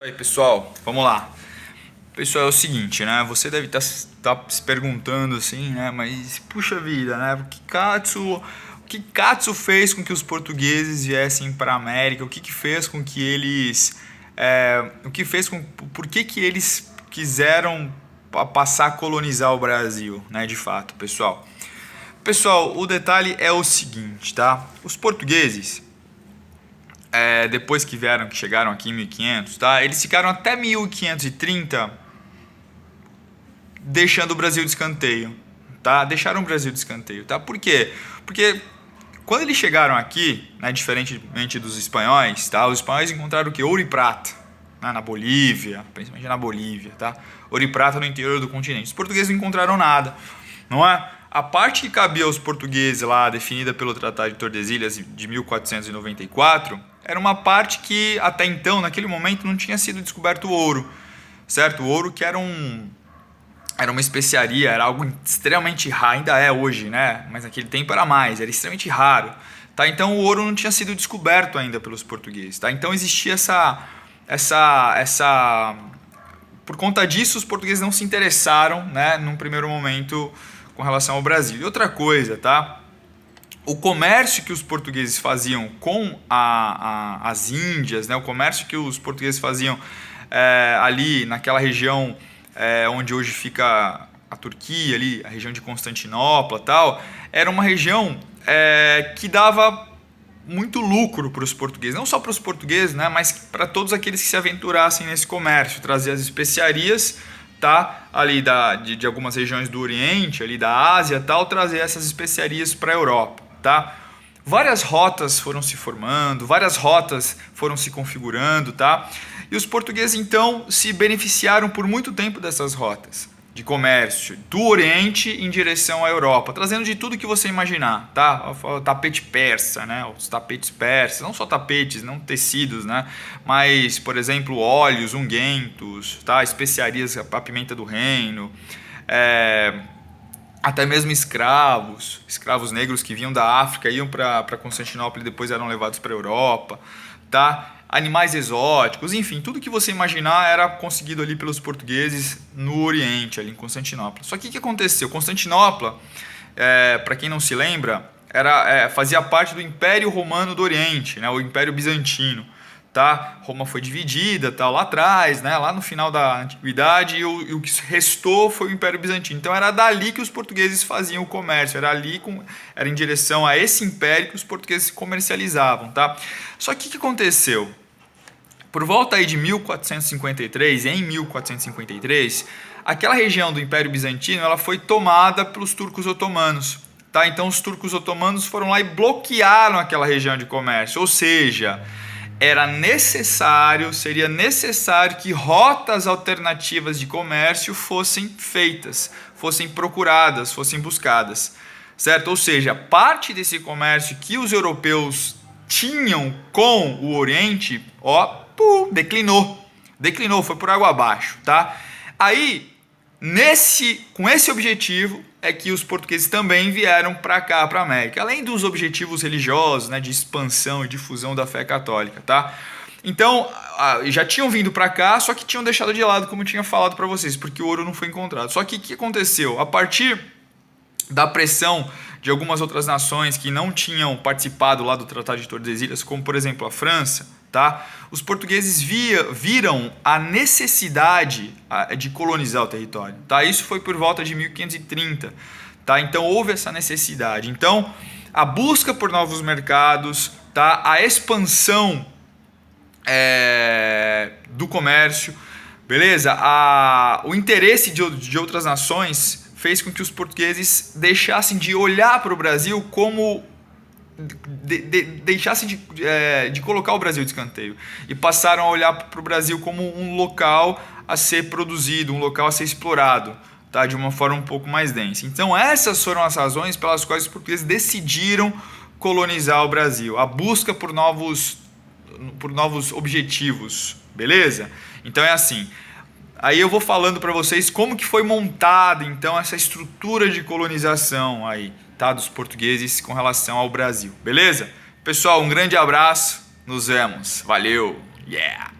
Aí pessoal, vamos lá. Pessoal, é o seguinte, né? Você deve estar se perguntando assim, né? Mas puxa vida, né? O que Katsu fez com que os portugueses viessem para a América? O que fez com que eles, por que eles quiseram passar a colonizar o Brasil, né? De fato, pessoal. Pessoal, o detalhe é o seguinte, tá? Os portugueses depois que chegaram aqui em 1500, tá? Eles ficaram até 1530 deixando o Brasil de escanteio, tá? Deixaram o Brasil de escanteio, tá? Por quê? Porque quando eles chegaram aqui, né, diferentemente dos espanhóis, tá? Os espanhóis encontraram o quê? Ouro e prata, né, na Bolívia, principalmente na Bolívia, tá? Ouro e prata no interior do continente. Os portugueses não encontraram nada, não é? A parte que cabia aos portugueses lá, definida pelo Tratado de Tordesilhas de 1494, era uma parte que até então, naquele momento, não tinha sido descoberto o ouro, certo? O ouro que era uma especiaria, era algo extremamente raro, ainda é hoje, né? Mas naquele tempo era mais, era extremamente raro, tá? Então o ouro não tinha sido descoberto ainda pelos portugueses, tá? Então existia por conta disso, os portugueses não se interessaram, né, num primeiro momento com relação ao Brasil. E outra coisa, tá? O comércio que os portugueses faziam com as Índias, né? O comércio que os portugueses faziam ali naquela região onde hoje fica a Turquia, ali, a região de Constantinopla, tal, era uma região que dava muito lucro para os portugueses, não só para os portugueses, né, mas para todos aqueles que se aventurassem nesse comércio, trazer as especiarias, tá, ali de algumas regiões do Oriente, ali da Ásia, tal, trazer essas especiarias para a Europa, tá? Várias rotas foram se formando, várias rotas foram se configurando, tá? E os portugueses então se beneficiaram por muito tempo dessas rotas de comércio do Oriente em direção à Europa, trazendo de tudo que você imaginar, tá? O tapete persa, né? Os tapetes persas, não só tapetes, não tecidos, né? Mas, por exemplo, óleos, ungüentos, tá? Especiarias, a pimenta do reino, até mesmo escravos negros que vinham da África, iam para Constantinopla e depois eram levados para a Europa, tá? Animais exóticos, enfim, tudo que você imaginar era conseguido ali pelos portugueses no Oriente, ali em Constantinopla. Só que o que aconteceu? Constantinopla, para quem não se lembra, fazia parte do Império Romano do Oriente, né? O Império Bizantino. Tá? Roma foi dividida, tá? Lá atrás, né? Lá no final da Antiguidade, e o que restou foi o Império Bizantino. Então era dali que os portugueses faziam o comércio, era em direção a esse império que os portugueses comercializavam. Tá? Só que o que aconteceu? Por volta aí de 1453, em 1453, aquela região do Império Bizantino ela foi tomada pelos turcos otomanos. Tá? Então os turcos otomanos foram lá e bloquearam aquela região de comércio, ou seja, seria necessário que rotas alternativas de comércio fossem feitas, fossem procuradas, fossem buscadas, certo? Ou seja, parte desse comércio que os europeus tinham com o Oriente, declinou, foi por água abaixo, tá? Aí, com esse objetivo é que os portugueses também vieram para cá, para a América, além dos objetivos religiosos, né, de expansão e difusão da fé católica, tá? Então, já tinham vindo para cá, só que tinham deixado de lado, como eu tinha falado para vocês, porque o ouro não foi encontrado. Só que o que aconteceu? A partir da pressão de algumas outras nações que não tinham participado lá do Tratado de Tordesilhas, como por exemplo a França, tá? Os portugueses viram a necessidade de colonizar o território, tá? Isso foi por volta de 1530, tá? Então houve essa necessidade. Então a busca por novos mercados, tá? A expansão do comércio, beleza? O interesse de outras nações fez com que os portugueses deixassem de olhar para o Brasil como deixassem de colocar o Brasil de escanteio e passaram a olhar para o Brasil como um local a ser produzido, um local a ser explorado, tá? De uma forma um pouco mais densa. Então essas foram as razões pelas quais os portugueses decidiram colonizar o Brasil, a busca por novos objetivos, beleza? Então é assim. Aí eu vou falando para vocês como que foi montada então essa estrutura de colonização aí, tá, dos portugueses com relação ao Brasil, beleza? Pessoal, um grande abraço, nos vemos, valeu, yeah!